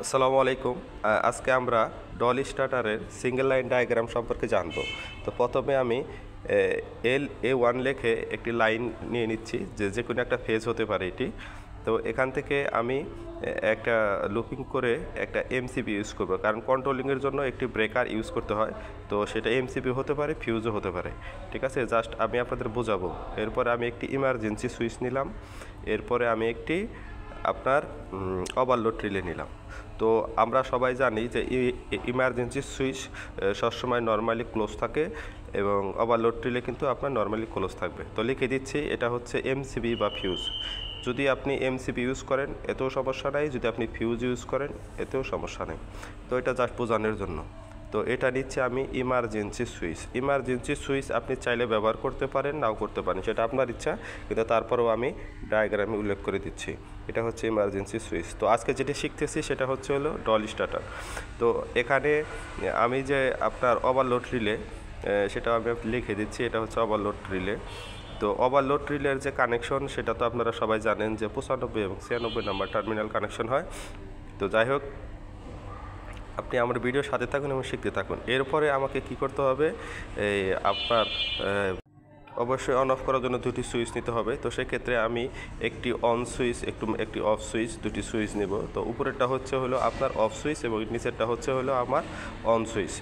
আসসালামু আলাইকুম। আজকে আমরা ডল স্টার্টারের সিঙ্গেল লাইন ডায়াগ্রাম সম্পর্কে জানব। তো প্রথমে আমি LA1 লিখে একটি লাইন নিয়ে নিচ্ছি, যে কোনো একটা ফেজ হতে পারে এটি। তো এখান থেকে আমি একটা লুপিং করে একটা MCB ইউজ করব, কারণ কন্ট্রোলিংয়ের জন্য একটি ব্রেকার ইউজ করতে হয়। তো সেটা MCB হতে পারে, ফিউজও হতে পারে। ঠিক আছে, জাস্ট আমি আপনাদের বোঝাবো। এরপরে আমি একটি ইমার্জেন্সি সুইচ নিলাম। এরপরে আমি একটি আপনার ওভারলোড রিলে নিলাম। তো আমরা সবাই জানি যে ইমার্জেন্সি সুইচ সবসময় নর্মালি ক্লোজ থাকে এবং ওভারলোড রিলে কিন্তু আপনার নর্মালি ক্লোজ থাকবে। তো লিখে দিচ্ছি, এটা হচ্ছে MCB বা ফিউজ। যদি আপনি MCB ইউজ করেন এতেও সমস্যা নাই, যদি আপনি ফিউজ ইউজ করেন এতেও সমস্যা নেই। তো এটা জাস্ট বোঝানোর জন্য। তো এটা নিচ্ছে আমি ইমার্জেন্সি সুইচ। ইমার্জেন্সি সুইচ আপনি চাইলে ব্যবহার করতে পারেন, নাও করতে পারেন, সেটা আপনার ইচ্ছা, কিন্তু তারপরেও আমি ডায়াগ্রামে উল্লেখ করে দিচ্ছি। এটা হচ্ছে ইমার্জেন্সি সুইচ। তো আজকে যেটা শিখতেছি সেটা হচ্ছে হলো ডল স্টার্টার। তো এখানে আমি যে আপনার ওভারলোড রিলে, সেটা আমি লিখে দিচ্ছি, এটা হচ্ছে ওভারলোড রিলে। তো ওভারলোড রিলের যে কানেকশন সেটা তো আপনারা সবাই জানেন যে 95 এবং 96 নাম্বার টার্মিনাল কানেকশন হয়। তো যাই হোক, আপনি আমার ভিডিওর সাথে থাকুন এবং শিখতে থাকুন। এরপরে আমাকে কি করতে হবে, আপনার অবশ্যই অন অফ করার জন্য দুটি সুইচ নিতে হবে। তো সেক্ষেত্রে আমি একটি অন সুইচ, একটি অফ সুইচ, দুটি সুইচ নেব। তো উপরেরটা হচ্ছে হলো আপনার অফ সুইচ এবং নিচেরটা হচ্ছে হলো আমার অন সুইচ।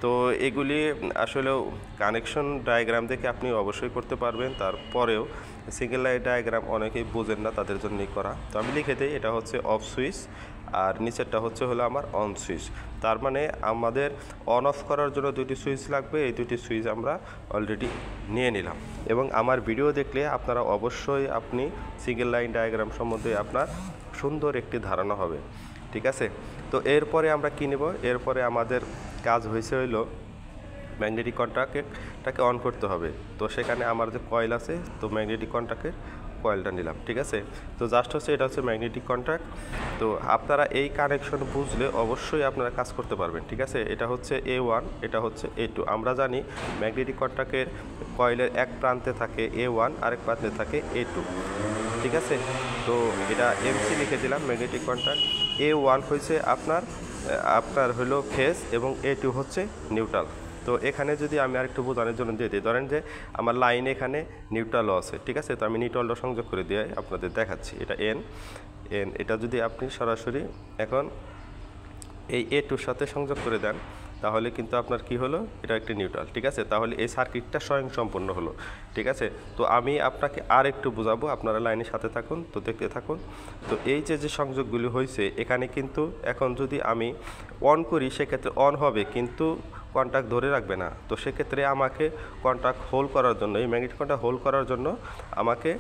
তো এগুলি আসলেও কানেকশন ডায়াগ্রাম দেখে আপনি অবশ্যই করতে পারবেন। তারপরেও সিঙ্গেল লাইন ডায়াগ্রাম অনেকেই বোঝেন না, তাদের জন্যই করা। তো আমি লিখে দিই, এটা হচ্ছে অফ সুইচ আর নিচেরটা হচ্ছে হলো আমার অন সুইচ। তার মানে আমাদের অন অফ করার জন্য দুটি সুইচ লাগবে। এই দুটি সুইচ আমরা অলরেডি নিয়ে নিলাম। এবং আমার ভিডিও দেখলে আপনারা অবশ্যই আপনি সিঙ্গেল লাইন ডায়াগ্রাম সম্বন্ধে আপনার সুন্দর একটি ধারণা হবে। ঠিক আছে, তো এরপরে আমরা কী নেব, এরপরে আমাদের কাজ হয়েছে হইলো ম্যাগনেটিক কন্ট্যাক্টটাকে অন করতে হবে। তো সেখানে আমার যে কয়েল আছে, তো ম্যাগনেটিক কন্ট্যাক্টের কয়েলটা নিলাম। ঠিক আছে, তো জাস্ট হচ্ছে এটা হচ্ছে ম্যাগনেটিক কন্ট্যাক্ট। তো আপনারা এই কানেকশন বুঝলে অবশ্যই আপনারা কাজ করতে পারবেন। ঠিক আছে, এটা হচ্ছে A1, এটা হচ্ছে A2। আমরা জানি ম্যাগনেটিক কন্ট্যাক্টের কয়েলের এক প্রান্তে থাকে A1, আরেক প্রান্তে থাকে A2। ঠিক আছে, তো এটা MC লিখে দিলাম, ম্যাগনেটিক কন্ট্যাক্ট। A1 হয়েছে আপনার হলো ফেজ এবং A2 হচ্ছে নিউট্রাল। তো এখানে যদি আমি আরেকটু বোঝানোর জন্য দিয়ে দিই, ধরেন যে আমার লাইন এখানে নিউট্রালও আছে। ঠিক আছে, তো আমি নিউট্রালটা সংযোগ করে দিয়ে আপনাদের দেখাচ্ছি। এটা এন, এটা যদি আপনি সরাসরি এখন এই A2-র সাথে সংযোগ করে দেন, তাহলে কিন্তু আপনার কি হলো, এটা একটি নিউট্রাল। ঠিক আছে, তাহলে এই সার্কিটটা স্বয়ংসম্পূর্ণ হলো। ঠিক আছে, তো আমি আপনাকে আর একটু বোঝাবো, আপনারা লাইনের সাথে থাকুন, তো দেখতে থাকুন। তো এই যে সংযোগগুলি হয়েছে এখানে কিন্তু এখন যদি আমি অন করি সেক্ষেত্রে অন হবে, কিন্তু কন্ট্যাক্ট ধরে রাখবে না। তো সেক্ষেত্রে আমাকে কন্ট্যাক্ট হোল্ড করার জন্য, এই ম্যাগনেটিক কন্ট্যাক্ট হোল্ড করার জন্য আমাকে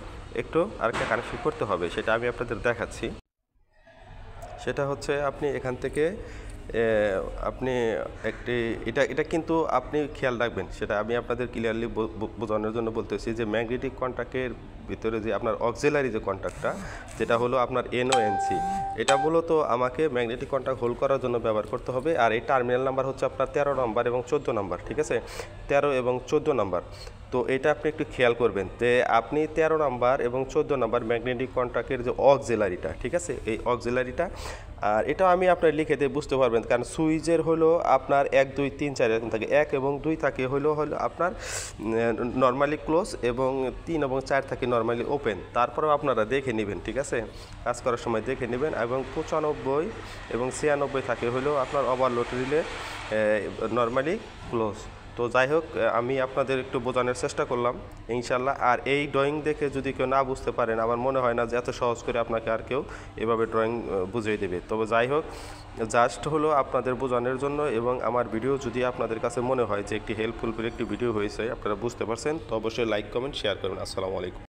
একটু আরেকটা কানেকশন করতে হবে। সেটা আমি আপনাদের দেখাচ্ছি। সেটা হচ্ছে আপনি এখান থেকে আপনি এটা কিন্তু আপনি খেয়াল রাখবেন, সেটা আমি আপনাদের ক্লিয়ারলি বোঝানোর জন্য বলতেছি যে ম্যাগনেটিক কন্ট্যাক্টের ভিতরে যে আপনার অক্সিলারি যে কন্ট্যাক্টটা, যেটা হলো আপনার NONC, এটা মূলত আমাকে ম্যাগনেটিক কন্ট্যাক্ট হোল্ড করার জন্য ব্যবহার করতে হবে। আর এই টার্মিনাল নাম্বার হচ্ছে আপনার 13 নম্বর এবং 14 নম্বর। ঠিক আছে, 13 এবং 14 নম্বর। তো এটা আপনি একটু খেয়াল করবেন যে আপনি 13 নম্বর এবং 14 নম্বর ম্যাগনেটিক কন্ট্যাক্টের যে অক্সিলারিটা, ঠিক আছে, এই অক্সিলারিটা, আর এটা আমি আপনার লিখে দিয়ে বুঝতে পারবেন, কারণ সুইচের হলো আপনার 1 2 3 4 এরকম থাকে। 1 এবং 2 থাকে হলো আপনার নর্মালি ক্লোজ এবং 3 এবং 4 থাকে নর্মালি ওপেন। তারপরেও আপনারা দেখে নেবেন, ঠিক আছে, কাজ করার সময় দেখে নেবেন। এবং 95 এবং 96 থাকে হলো আপনার ওভারলোড রিলে নর্মালি ক্লোজ। তো যাই হোক, আমি আপনাদের একটু বোঝানোর চেষ্টা করলাম ইনশাল্লাহ। আর এই ড্রয়িং দেখে যদি কেউ না বুঝতে পারেন, আমার মনে হয় না যে এত সহজ করে আপনাকে আর কেউ এভাবে ড্রয়িং বুঝিয়ে দেবে। তবে যাই হোক, জাস্ট হলো আপনাদের বোঝানোর জন্য। এবং আমার ভিডিও যদি আপনাদের কাছে মনে হয় যে একটি হেল্পফুল একটি ভিডিও হয়েছে, আপনারা বুঝতে পারছেন, তো অবশ্যই লাইক কমেন্ট শেয়ার করবেন। আসসালামু আলাইকুম।